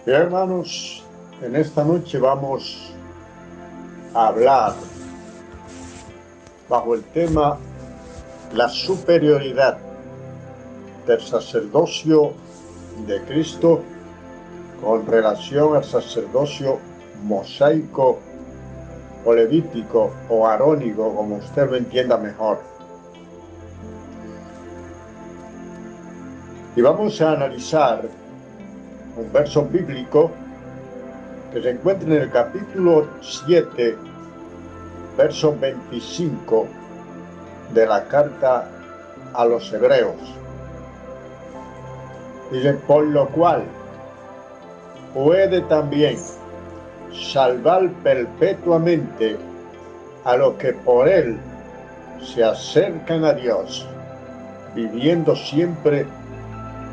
Bien, hermanos, en esta noche vamos a hablar bajo el tema la superioridad del sacerdocio de Cristo con relación al sacerdocio mosaico o levítico o arónico, como usted lo entienda mejor. Y vamos a analizar un verso bíblico que se encuentra en el capítulo 7, verso 25 de la carta a los Hebreos. Dice: por lo cual puede también salvar perpetuamente a los que por él se acercan a Dios, viviendo siempre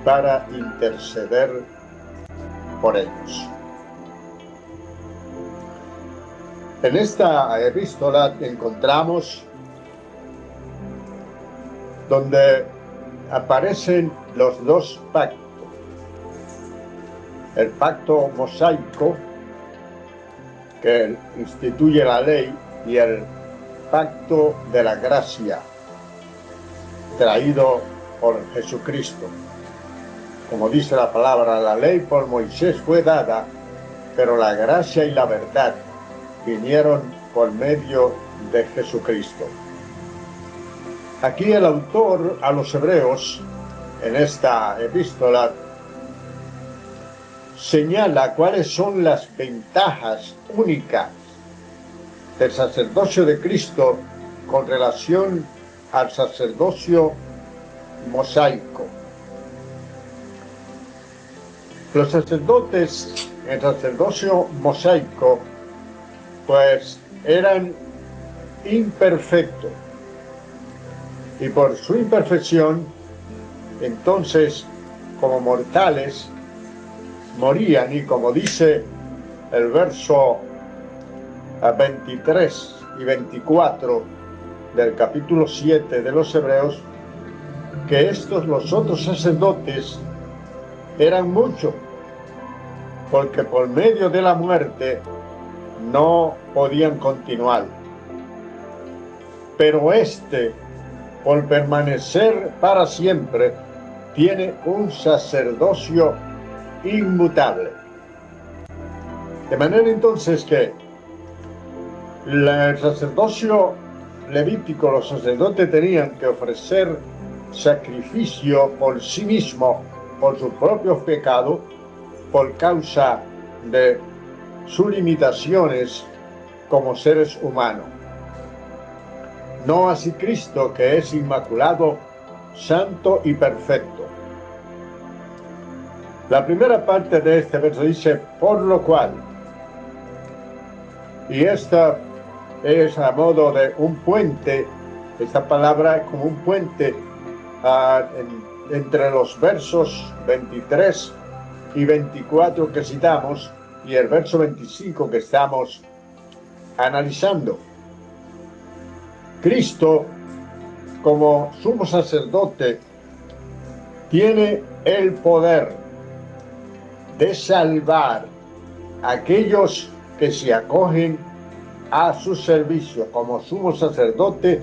para interceder por ellos. En esta epístola encontramos donde aparecen los dos pactos: el pacto mosaico, que instituye la ley, y el pacto de la gracia, traído por Jesucristo. Como dice la palabra, la ley por Moisés fue dada, pero la gracia y la verdad vinieron por medio de Jesucristo. Aquí el autor a los Hebreos, en esta epístola, señala cuáles son las ventajas únicas del sacerdocio de Cristo con relación al sacerdocio mosaico. Los sacerdotes en el sacerdocio mosaico pues eran imperfectos, y por su imperfección entonces como mortales morían, y como dice el verso 23 y 24 del capítulo 7 de los Hebreos, que los otros sacerdotes eran muchos, porque por medio de la muerte no podían continuar. Pero por permanecer para siempre, tiene un sacerdocio inmutable. De manera entonces que el sacerdocio levítico, los sacerdotes tenían que ofrecer sacrificio por sí mismo, por sus propios pecados, por causa de sus limitaciones como seres humanos. No así Cristo, que es inmaculado, santo y perfecto. La primera parte de este verso dice: por lo cual. Y esta es a modo de un puente. Esta palabra es como un puente entre los versos 23 y 24 que citamos y el verso 25 que estamos analizando. Cristo, como sumo sacerdote, tiene el poder de salvar a aquellos que se acogen a su servicio. Como sumo sacerdote,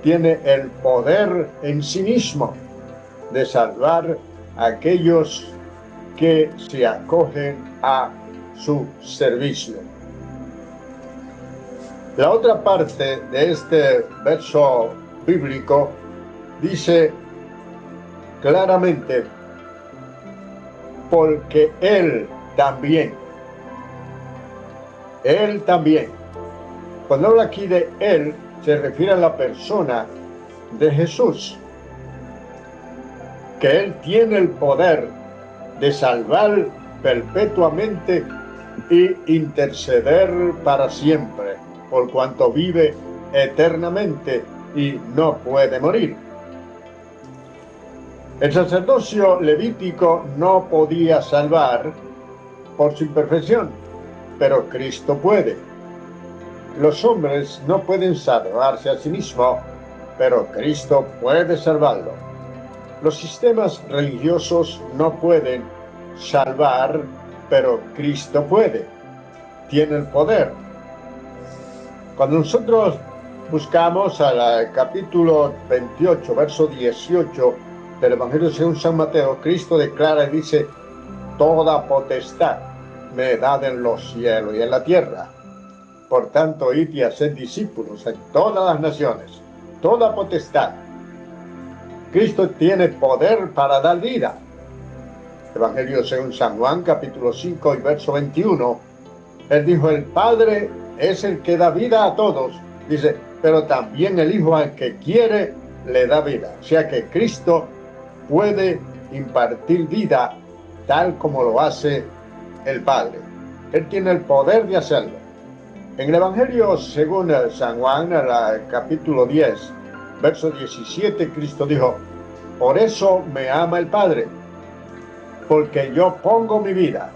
tiene el poder en sí mismo de salvar a aquellos que se acogen a su servicio. La otra parte de este verso bíblico dice claramente: porque Él también. Cuando habla aquí de Él, se refiere a la persona de Jesús, que Él tiene el poder de salvar perpetuamente y interceder para siempre, por cuanto vive eternamente y no puede morir. El sacerdocio levítico no podía salvar por su imperfección, pero Cristo puede. Los hombres no pueden salvarse a sí mismos, pero Cristo puede salvarlo. Los sistemas religiosos no pueden salvar pero Cristo puede, tiene el poder. Cuando nosotros buscamos al capítulo 28, verso 18 del Evangelio según San Mateo, Cristo declara y dice: toda potestad me he dado en los cielos y en la tierra. Por tanto, id y haced discípulos en todas las naciones. Toda potestad. Cristo tiene poder para dar vida. Evangelio según San Juan, capítulo 5 y verso 21. Él dijo: el Padre es el que da vida a todos. Dice, pero también el Hijo al que quiere le da vida. O sea que Cristo puede impartir vida tal como lo hace el Padre. Él tiene el poder de hacerlo. En el Evangelio según San Juan, capítulo 10, verso 17, Cristo dijo: por eso me ama el Padre, porque yo pongo mi vida,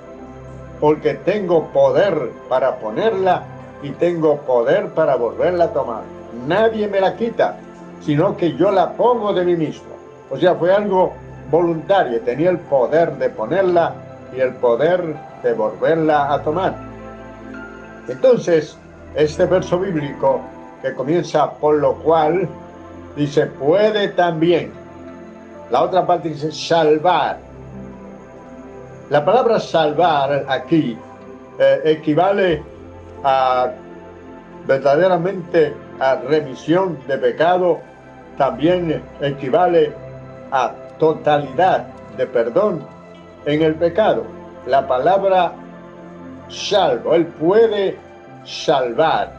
porque tengo poder para ponerla y tengo poder para volverla a tomar. Nadie me la quita, sino que yo la pongo de mí mismo. O sea, fue algo voluntario, tenía el poder de ponerla y el poder de volverla a tomar. Entonces, este verso bíblico que comienza por lo cual, dice, puede también. La otra parte dice salvar. La palabra salvar aquí equivale a verdaderamente a remisión de pecado, también equivale a totalidad de perdón en el pecado. La palabra salvo, Él puede salvar,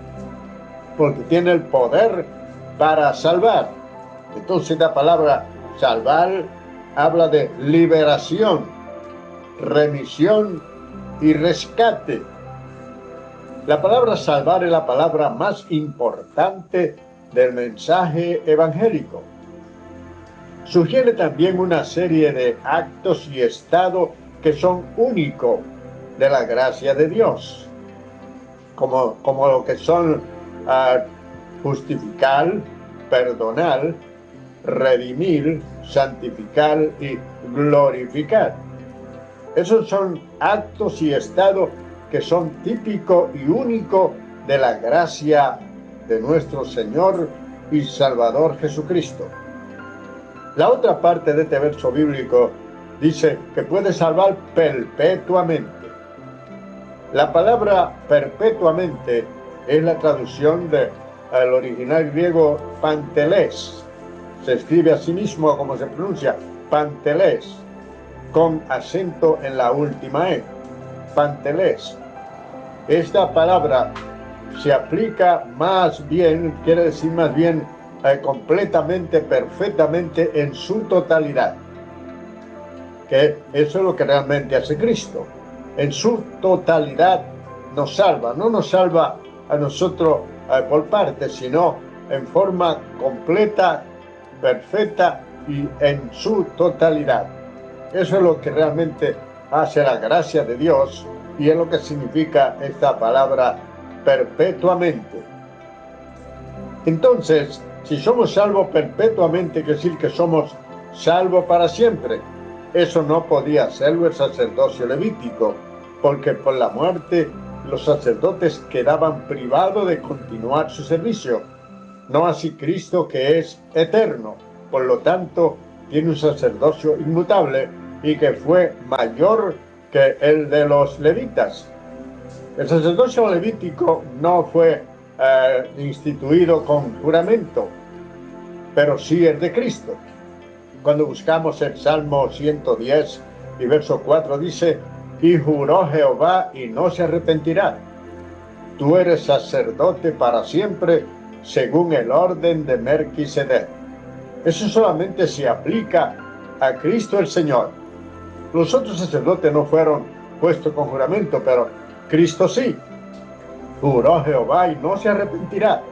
porque tiene el poder para salvar. Entonces la palabra salvar habla de liberación, remisión y rescate. La palabra salvar es la palabra más importante del mensaje evangélico. Sugiere también una serie de actos y estados que son únicos de la gracia de Dios, como lo que son justificar, perdonar, redimir, santificar y glorificar. Esos son actos y estados que son típicos y únicos de la gracia de nuestro Señor y Salvador Jesucristo. La otra parte de este verso bíblico dice que puede salvar perpetuamente. La palabra perpetuamente es la traducción del original griego panteles. Se escribe así mismo como se pronuncia, panteles, con acento en la última E, panteles. Esta palabra se aplica más bien, quiere decir más bien completamente, perfectamente, en su totalidad. Que eso es lo que realmente hace Cristo. En su totalidad nos salva, no nos salva a nosotros por partes, sino en forma completa, perfecta y en su totalidad. Eso es lo que realmente hace la gracia de Dios y es lo que significa esta palabra perpetuamente. Entonces, si somos salvos perpetuamente, quiere decir que somos salvos para siempre. Eso no podía hacerlo el sacerdocio levítico, porque por la muerte los sacerdotes quedaban privados de continuar su servicio. No así Cristo, que es eterno, por lo tanto tiene un sacerdocio inmutable y que fue mayor que el de los levitas. El sacerdocio levítico no fue instituido con juramento, pero sí el de Cristo. Cuando buscamos el Salmo 110 y verso 4 dice: y juró Jehová y no se arrepentirá. Tú eres sacerdote para siempre, según el orden de Melquisedec. Eso solamente se aplica a Cristo el Señor. Los otros sacerdotes no fueron puestos con juramento, pero Cristo sí. Juró Jehová y no se arrepentirá.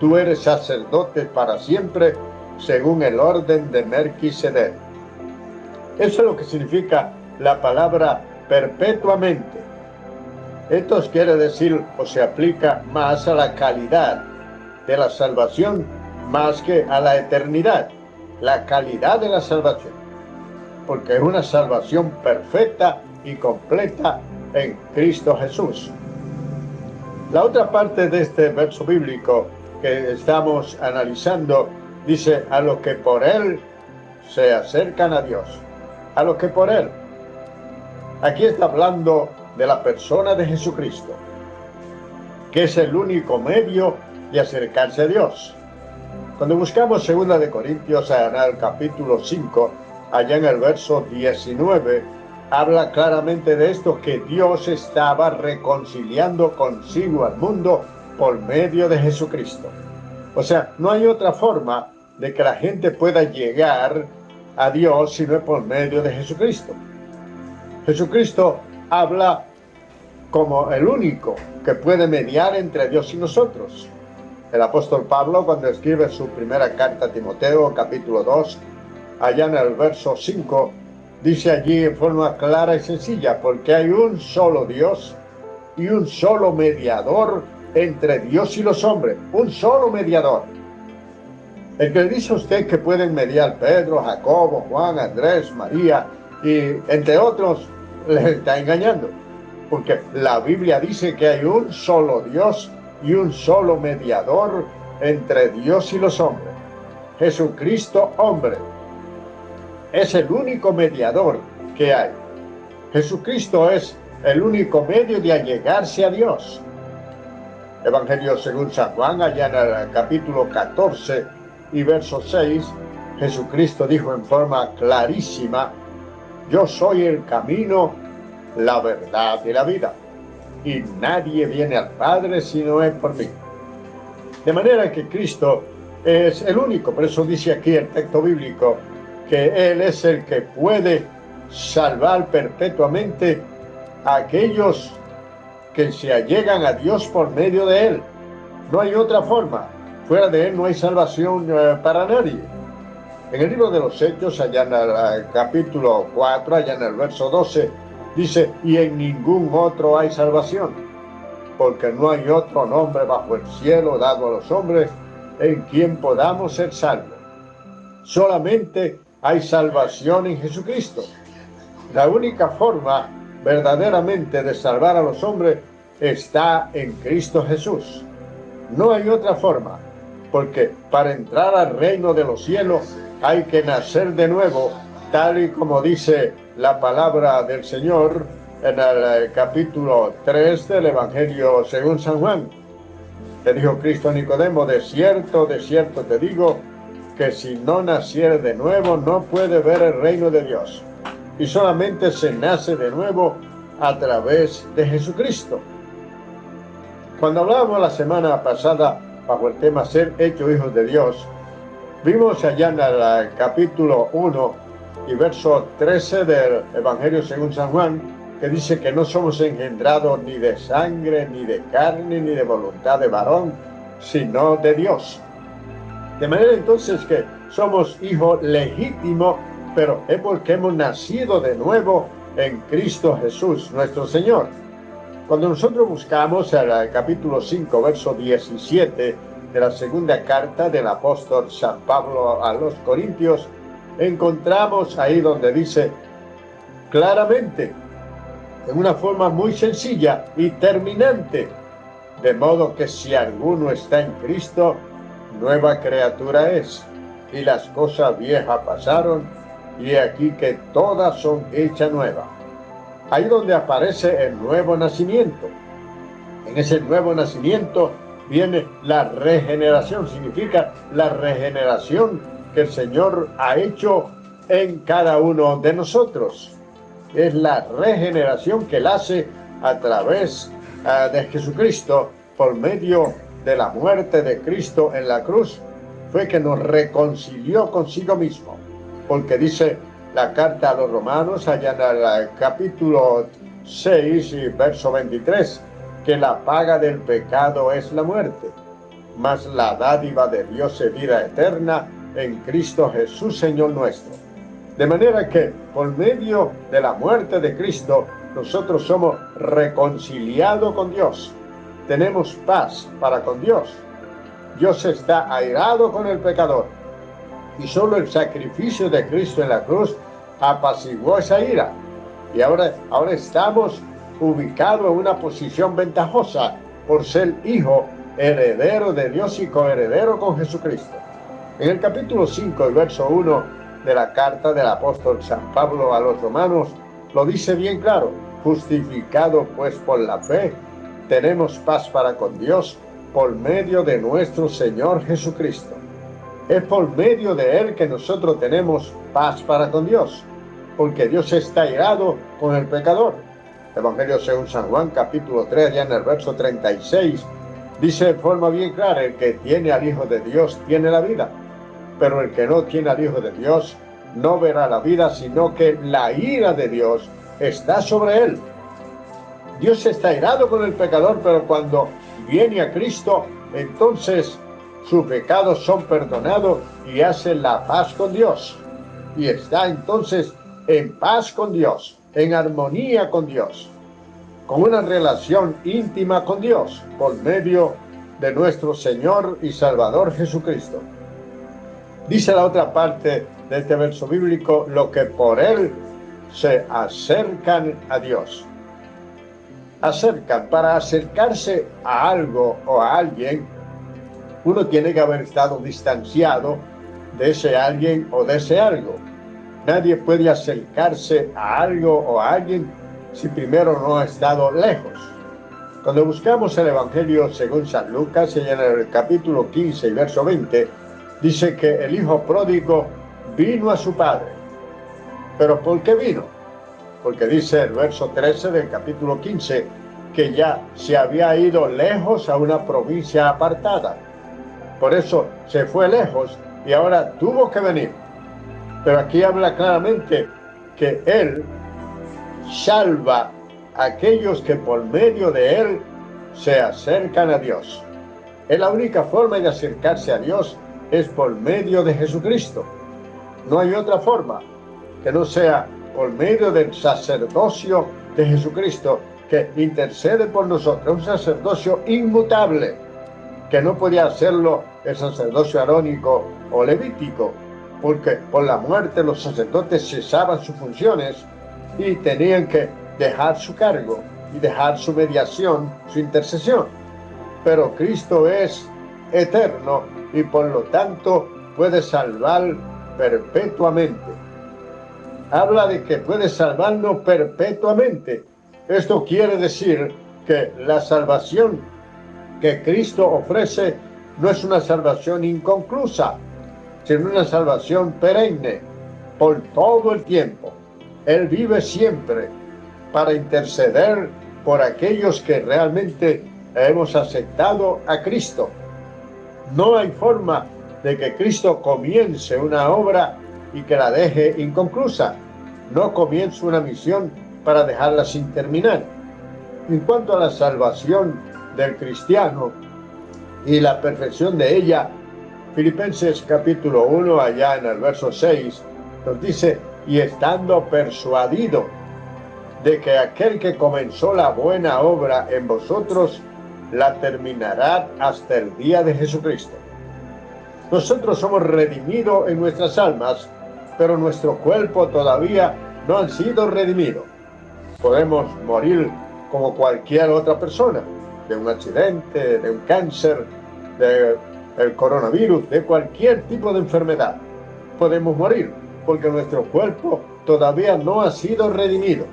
Tú eres sacerdote para siempre, según el orden de Melquisedec. Eso es lo que significa la palabra perpetuamente. Esto quiere decir, o se aplica más a la calidad de la salvación, más que a la eternidad, la calidad de la salvación. porque es una salvación perfecta y completa en Cristo Jesús. La otra parte de este verso bíblico que estamos analizando dice: a los que por Él se acercan a Dios. A los que por Él. Aquí está hablando de la persona de Jesucristo, que es el único medio de acercarse a Dios. Cuando buscamos 2 de Corintios, en el capítulo 5, allá en el verso 19, habla claramente de esto, que Dios estaba reconciliando consigo al mundo por medio de Jesucristo. O sea, no hay otra forma de que la gente pueda llegar a Dios si no es por medio de Jesucristo. Jesucristo habla como el único que puede mediar entre Dios y nosotros. El apóstol Pablo, cuando escribe su primera carta a Timoteo, capítulo 2, allá en el verso 5, dice allí en forma clara y sencilla: porque hay un solo Dios y un solo mediador entre Dios y los hombres. Un solo mediador. El que le dice a usted que pueden mediar Pedro, Jacobo, Juan, Andrés, María y entre otros, les está engañando. Porque la Biblia dice que hay un solo Dios y un solo mediador entre Dios y los hombres. Jesucristo, hombre. Es el único mediador que hay. Jesucristo es el único medio de allegarse a Dios. Evangelio según San Juan, allá en el capítulo 14 y verso 6, Jesucristo dijo en forma clarísima: yo soy el camino, la verdad y la vida, y nadie viene al Padre si no es por mí. De manera que Cristo es el único. Por eso dice aquí el texto bíblico que Él es el que puede salvar perpetuamente a aquellos que se allegan a Dios por medio de Él. No hay otra forma. Fuera de Él no hay salvación para nadie. En el libro de los Hechos, allá en el capítulo 4, allá en el verso 12, dice: y en ningún otro hay salvación, porque no hay otro nombre bajo el cielo dado a los hombres en quien podamos ser salvos. Solamente hay salvación en Jesucristo. La única forma verdaderamente de salvar a los hombres está en Cristo Jesús. No hay otra forma, porque para entrar al reino de los cielos hay que nacer de nuevo, tal y como dice la palabra del Señor en el capítulo 3 del Evangelio según San Juan. Le dijo Cristo a Nicodemo: de cierto te digo, que si no naciere de nuevo no puede ver el reino de Dios. Y solamente se nace de nuevo a través de Jesucristo. Cuando hablábamos la semana pasada bajo el tema ser hechos hijos de Dios, vimos allá en el capítulo 1 y verso 13 del Evangelio según San Juan, que dice que no somos engendrados ni de sangre, ni de carne, ni de voluntad de varón, sino de Dios. De manera entonces que somos hijos legítimos, pero es porque hemos nacido de nuevo en Cristo Jesús, nuestro Señor. Cuando nosotros buscamos el capítulo 5, verso 17 de la segunda carta del apóstol San Pablo a los Corintios, encontramos ahí donde dice claramente, en una forma muy sencilla y terminante: de modo que si alguno está en Cristo, nueva criatura es, y las cosas viejas pasaron, y aquí que todas son hechas nuevas. Ahí donde aparece el nuevo nacimiento. En ese nuevo nacimiento viene la regeneración, significa la regeneración que el Señor ha hecho en cada uno de nosotros. Es la regeneración que Él hace a través de Jesucristo, por medio de la muerte de Cristo en la cruz. Fue que nos reconcilió consigo mismo, porque dice la carta a los Romanos, allá en el capítulo 6 y verso 23, que la paga del pecado es la muerte, mas la dádiva de Dios es vida eterna en Cristo Jesús, Señor nuestro. De manera que por medio de la muerte de Cristo, nosotros somos reconciliados con Dios. Tenemos paz para con Dios. Dios está airado con el pecador. Y solo el sacrificio de Cristo en la cruz apaciguó esa ira. Y ahora estamos ubicados en una posición ventajosa por ser hijo, heredero de Dios y coheredero con Jesucristo. En el capítulo 5, el verso 1 de la carta del apóstol San Pablo a los romanos, lo dice bien claro: justificado pues por la fe, tenemos paz para con Dios por medio de nuestro Señor Jesucristo. Es por medio de Él que nosotros tenemos paz para con Dios, porque Dios está irado con el pecador. Evangelio según San Juan, capítulo 3, ya en el verso 36, dice de forma bien clara: el que tiene al Hijo de Dios tiene la vida, pero el que no tiene al Hijo de Dios no verá la vida, sino que la ira de Dios está sobre él. Dios está irado con el pecador, pero cuando viene a Cristo, entonces sus pecados son perdonados y hace la paz con Dios. Y está entonces en paz con Dios, en armonía con Dios, con una relación íntima con Dios, por medio de nuestro Señor y Salvador Jesucristo. Dice la otra parte de este verso bíblico: lo que por Él se acercan a Dios. Acercan. Para acercarse a algo o a alguien, uno tiene que haber estado distanciado de ese alguien o de ese algo. Nadie puede acercarse a algo o a alguien si primero no ha estado lejos. Cuando buscamos el Evangelio según San Lucas, en el capítulo 15 y verso 20, dice que el hijo pródigo vino a su padre. ¿Pero por qué vino? Porque dice el verso 13 del capítulo 15 que ya se había ido lejos a una provincia apartada. Por eso se fue lejos y ahora tuvo que venir. Pero aquí habla claramente que Él salva a aquellos que por medio de Él se acercan a Dios. Es la única forma de acercarse a Dios, es por medio de Jesucristo. No hay otra forma que no sea por medio del sacerdocio de Jesucristo, que intercede por nosotros. Un sacerdocio inmutable, que no podía hacerlo el sacerdocio arónico o levítico, porque por la muerte los sacerdotes cesaban sus funciones y tenían que dejar su cargo y dejar su mediación, su intercesión. Pero Cristo es eterno y por lo tanto puede salvar perpetuamente. Habla de que puede salvarnos perpetuamente. Esto quiere decir que la salvación que Cristo ofrece no es una salvación inconclusa, sino una salvación perenne, por todo el tiempo. Él vive siempre para interceder por aquellos que realmente hemos aceptado a Cristo. No hay forma de que Cristo comience una obra y que la deje inconclusa. No comienza una misión para dejarla sin terminar. En cuanto a la salvación del cristiano y la perfección de ella, Filipenses capítulo 1, allá en el verso 6, nos dice: y estando persuadido de que aquel que comenzó la buena obra en vosotros la terminará hasta el día de Jesucristo. Nosotros somos redimidos en nuestras almas, pero nuestro cuerpo todavía no han sido redimidos. Podemos morir como cualquier otra persona, de un accidente, de un cáncer, del coronavirus, de cualquier tipo de enfermedad. Podemos morir porque nuestro cuerpo todavía no ha sido redimido.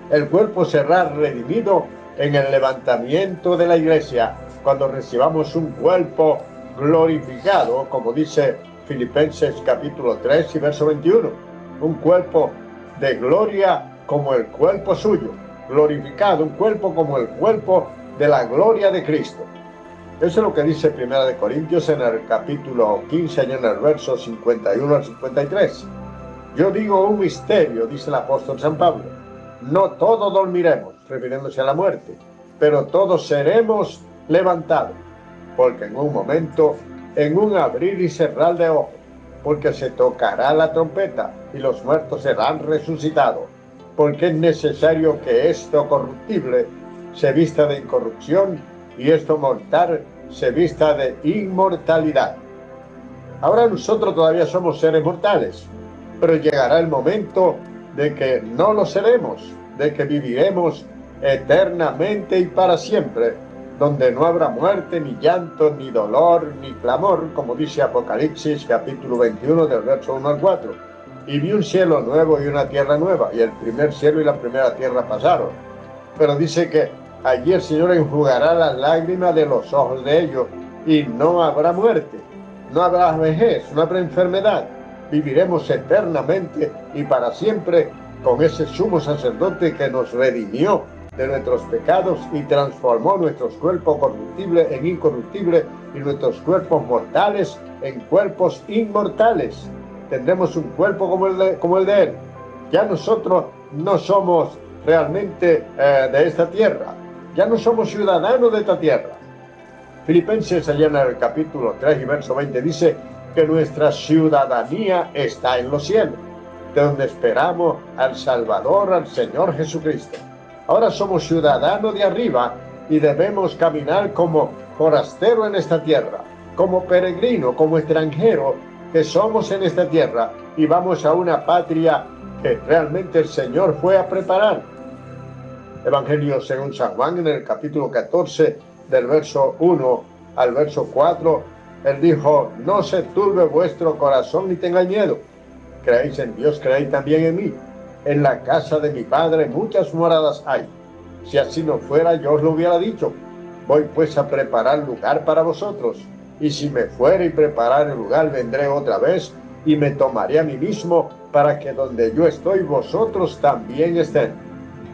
El cuerpo será redimido en el levantamiento de la iglesia, cuando recibamos un cuerpo glorificado, como dice Filipenses capítulo 3 y verso 21. Un cuerpo de gloria como el cuerpo suyo, glorificado, un cuerpo como el cuerpo de la gloria de Cristo. Eso es lo que dice 1 Corintios en el capítulo 15, en el verso 51 al 53. Yo digo un misterio, dice el apóstol San Pablo: no todos dormiremos, refiriéndose a la muerte, pero todos seremos levantados, porque en un momento, en un abrir y cerrar de ojos, porque se tocará la trompeta y los muertos serán resucitados, porque es necesario que esto corruptible se vista de incorrupción y esto mortal se vista de inmortalidad. Ahora nosotros todavía somos seres mortales, pero llegará el momento de que no lo seremos, de que viviremos eternamente y para siempre, donde no habrá muerte, ni llanto, ni dolor, ni clamor, como dice Apocalipsis capítulo 21 del verso 1 al 4. Y vi un cielo nuevo y una tierra nueva, y el primer cielo y la primera tierra pasaron. Pero dice que allí el Señor enjugará las lágrimas de los ojos de ellos, y no habrá muerte, no habrá vejez, no habrá enfermedad. Viviremos eternamente y para siempre con ese sumo sacerdote que nos redimió de nuestros pecados y transformó nuestros cuerpos corruptibles en incorruptibles y nuestros cuerpos mortales en cuerpos inmortales. Tendremos un cuerpo como el de Él. Ya nosotros no somos realmente de esta tierra, ya no somos ciudadanos de esta tierra. Filipenses, allá en el capítulo 3 y verso 20, dice que nuestra ciudadanía está en los cielos, de donde esperamos al Salvador, al Señor Jesucristo. Ahora somos ciudadanos de arriba y debemos caminar como forastero en esta tierra, como peregrino, como extranjero que somos en esta tierra, y vamos a una patria que realmente el Señor fue a preparar. Evangelio según San Juan, en el capítulo 14, del verso 1 al verso 4, Él dijo: no se turbe vuestro corazón ni tengáis miedo. Creéis en Dios, creéis también en mí. En la casa de mi Padre muchas moradas hay. Si así no fuera, yo os lo hubiera dicho. Voy pues a preparar lugar para vosotros. Y si me fuere y preparar el lugar, vendré otra vez y me tomaré a mí mismo, para que donde yo estoy, vosotros también estén.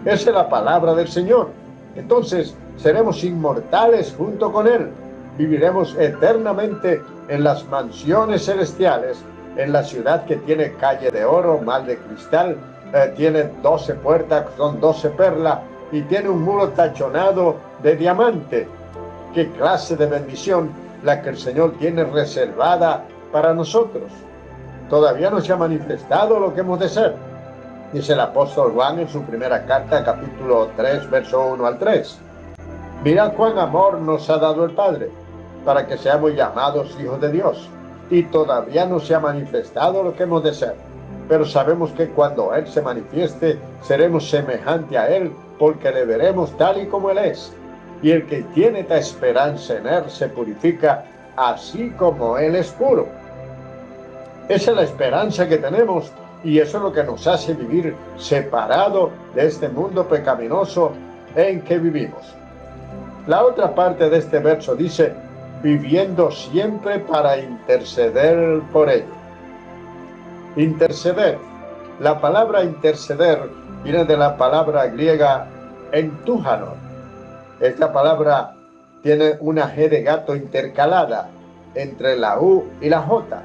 Esa es la palabra del Señor. Entonces seremos inmortales junto con Él. Viviremos eternamente en las mansiones celestiales, en la ciudad que tiene calle de oro, mal de cristal, tiene 12 puertas, son 12 perlas, y tiene un muro tachonado de diamante. ¿Qué clase de bendición la que el Señor tiene reservada para nosotros? Todavía no se ha manifestado lo que hemos de ser. Dice el apóstol Juan en su primera carta, capítulo 3, verso 1 al 3. Mirad cuán amor nos ha dado el Padre, para que seamos llamados hijos de Dios. Y todavía no se ha manifestado lo que hemos de ser. Pero sabemos que cuando Él se manifieste, seremos semejantes a Él, porque le veremos tal y como Él es. Y el que tiene esta esperanza en Él se purifica, así como Él es puro. Esa es la esperanza que tenemos, y eso es lo que nos hace vivir separado de este mundo pecaminoso en que vivimos. La otra parte de este verso dice: viviendo siempre para interceder por ellos. Interceder. La palabra interceder viene de la palabra griega entújano. Esta palabra tiene una G de gato intercalada entre la U y la J.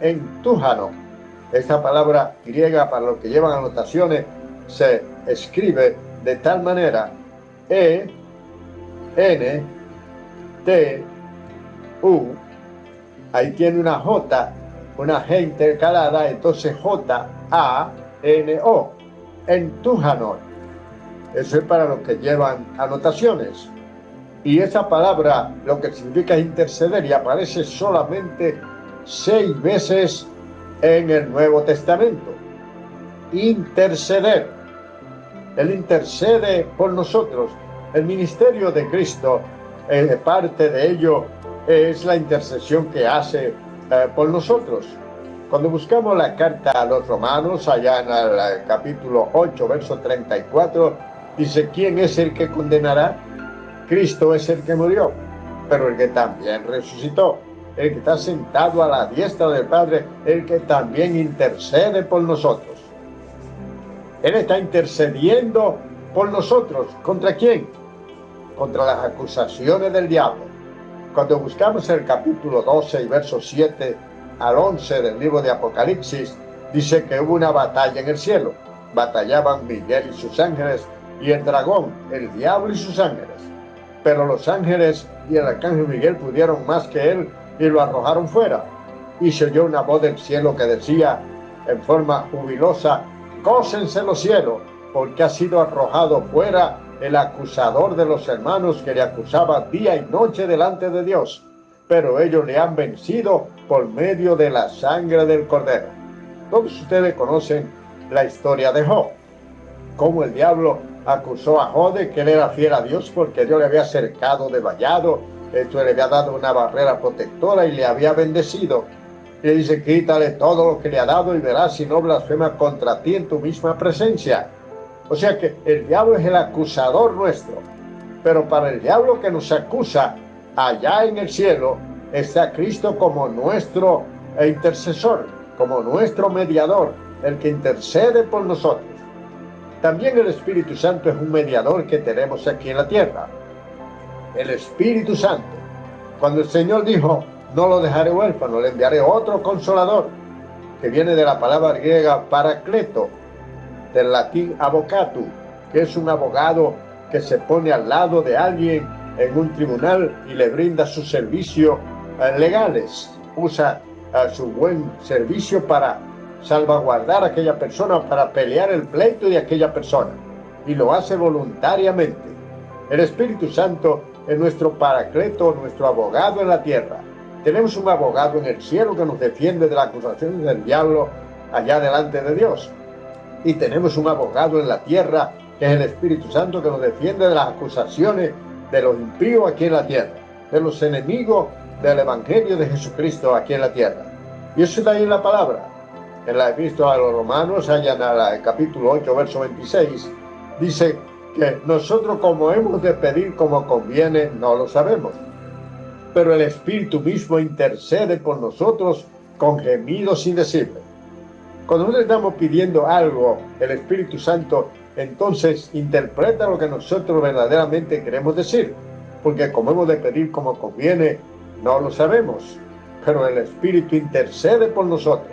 Entújano. Esta palabra griega, para los que llevan anotaciones, se escribe de tal manera: E, N, T, U. Ahí tiene una J, una G intercalada, entonces J, A, N, O. Entújano. Eso es para los que llevan anotaciones. Y esa palabra lo que significa interceder, y aparece solamente 6 veces en el Nuevo Testamento. Interceder. Él intercede por nosotros. El ministerio de Cristo, parte de ello es la intercesión que hace por nosotros. Cuando buscamos la carta a los romanos, allá en el capítulo 8, verso 34, dice: ¿quién es el que condenará? Cristo es el que murió, pero el que también resucitó, el que está sentado a la diestra del Padre, el que también intercede por nosotros. Él está intercediendo por nosotros. ¿Contra quién? Contra las acusaciones del diablo. Cuando buscamos el capítulo 12 y versos 7 al 11 del libro de Apocalipsis, dice que hubo una batalla en el cielo. Batallaban Miguel y sus ángeles y el dragón, el diablo y sus ángeles. Pero los ángeles y el arcángel Miguel pudieron más que él y lo arrojaron fuera. Y se oyó una voz del cielo que decía en forma jubilosa: gócense los cielos, porque ha sido arrojado fuera el acusador de los hermanos que le acusaba día y noche delante de Dios. Pero ellos le han vencido por medio de la sangre del Cordero. Todos ustedes conocen la historia de Job, cómo el diablo acusó a Job de que él era fiel a Dios porque Dios le había cercado de vallado, esto le había dado una barrera protectora y le había bendecido. Y le dice, quítale todo lo que le ha dado y verás si no blasfema contra ti en tu misma presencia. O sea que el diablo es el acusador nuestro, pero para el diablo que nos acusa allá en el cielo está Cristo como nuestro intercesor, como nuestro mediador, el que intercede por nosotros. También el Espíritu Santo es un mediador que tenemos aquí en la tierra. El Espíritu Santo, cuando el Señor dijo, no lo dejaré huérfano, le enviaré otro consolador, que viene de la palabra griega paracleto, del latín avocatus, que es un abogado que se pone al lado de alguien en un tribunal y le brinda sus servicios legales, usa su buen servicio para salvaguardar a aquella persona, para pelear el pleito de aquella persona, y lo hace voluntariamente. El Espíritu Santo es nuestro paracleto, nuestro abogado en la tierra. Tenemos un abogado en el cielo que nos defiende de las acusaciones del diablo allá delante de Dios. Y tenemos un abogado en la tierra, que es el Espíritu Santo, que nos defiende de las acusaciones de los impíos aquí en la tierra, de los enemigos del Evangelio de Jesucristo aquí en la tierra. Y eso está ahí en la palabra. En la epístola a los Romanos, allá en el capítulo 8, verso 26, dice que nosotros como hemos de pedir como conviene, no lo sabemos. Pero el Espíritu mismo intercede por nosotros con gemidos indecibles. Cuando nosotros estamos pidiendo algo, el Espíritu Santo entonces interpreta lo que nosotros verdaderamente queremos decir, porque como hemos de pedir como conviene, no lo sabemos, pero el Espíritu intercede por nosotros.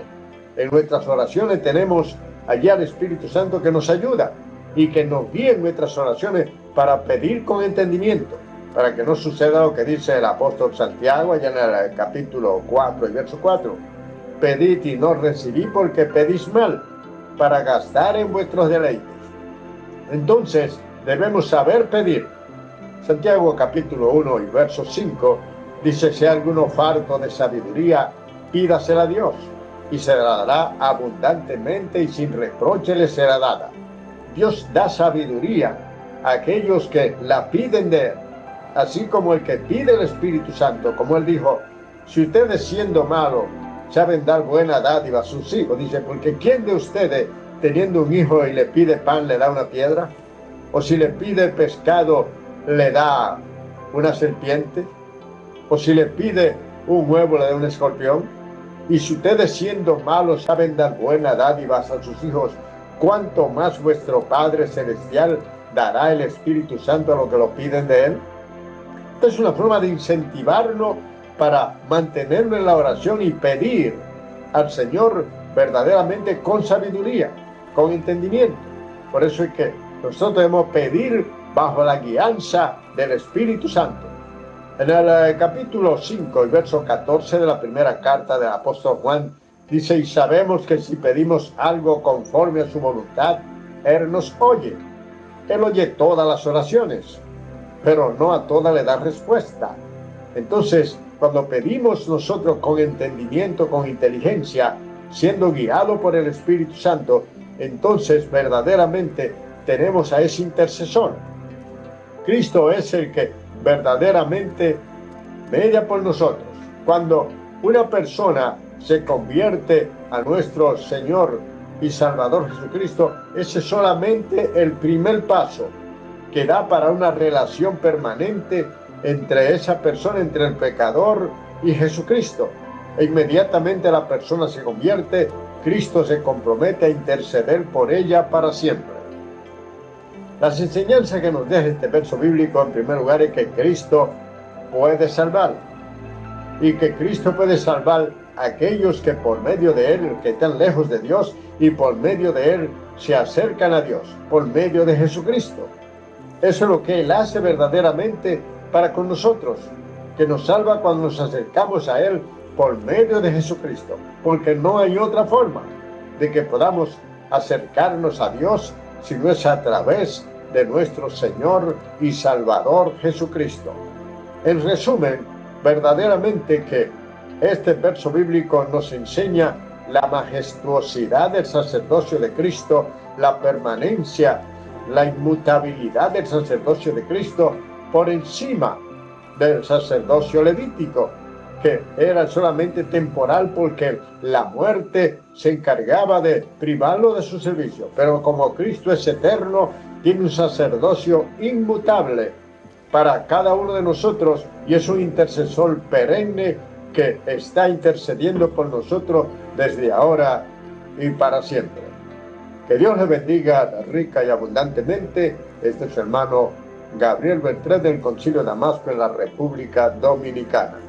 En nuestras oraciones tenemos allí al Espíritu Santo que nos ayuda y que nos guía en nuestras oraciones para pedir con entendimiento, para que no suceda lo que dice el apóstol Santiago allá en el capítulo 4 y verso 4. Pedid y no recibí porque pedís mal, para gastar en vuestros deleites. Entonces debemos saber pedir. Santiago capítulo 1 y verso 5 dice, si alguno farto de sabiduría, pídasela a Dios, y se la dará abundantemente y sin reproche le será dada. Dios da sabiduría a aquellos que la piden de Él, así como el que pide el Espíritu Santo, como Él dijo, si ustedes siendo malos saben dar buena dádiva a sus hijos, dice, porque ¿quién de ustedes teniendo un hijo y le pide pan le da una piedra? ¿O si le pide pescado le da una serpiente? ¿O si le pide un huevo le da un escorpión? Y si ustedes siendo malos saben dar buena dádivas a sus hijos, ¿cuánto más vuestro Padre Celestial dará el Espíritu Santo a los que lo piden de Él? Esta es una forma de incentivarnos para mantenerlo en la oración y pedir al Señor verdaderamente con sabiduría, con entendimiento. Por eso es que nosotros debemos pedir bajo la guianza del Espíritu Santo. En el capítulo 5 y verso 14 de la primera carta del apóstol Juan, dice, y sabemos que si pedimos algo conforme a su voluntad, Él nos oye. Él oye todas las oraciones, pero no a todas le da respuesta. Entonces, cuando pedimos nosotros con entendimiento, con inteligencia, siendo guiados por el Espíritu Santo, entonces verdaderamente tenemos a ese intercesor. Cristo es el que verdaderamente media por nosotros. Cuando una persona se convierte a nuestro Señor y Salvador Jesucristo, ese es solamente el primer paso que da para una relación permanente entre esa persona, entre el pecador y Jesucristo. E inmediatamente la persona se convierte, Cristo se compromete a interceder por ella para siempre. Las enseñanzas que nos deja este verso bíblico, en primer lugar, es que Cristo puede salvar. Y que Cristo puede salvar a aquellos que por medio de Él, que están lejos de Dios, y por medio de Él se acercan a Dios, por medio de Jesucristo. Eso es lo que Él hace verdaderamente para con nosotros, que nos salva cuando nos acercamos a Él por medio de Jesucristo, porque no hay otra forma de que podamos acercarnos a Dios si no es a través de nuestro Señor y Salvador Jesucristo. En resumen, verdaderamente que este verso bíblico nos enseña la majestuosidad del sacerdocio de Cristo, la permanencia, la inmutabilidad del sacerdocio de Cristo por encima del sacerdocio levítico, que era solamente temporal porque la muerte se encargaba de privarlo de su servicio. Pero como Cristo es eterno, tiene un sacerdocio inmutable para cada uno de nosotros y es un intercesor perenne que está intercediendo por nosotros desde ahora y para siempre. Que Dios le bendiga rica y abundantemente. Este es su hermano Gabriel Beltrán del Concilio de Damasco en la República Dominicana.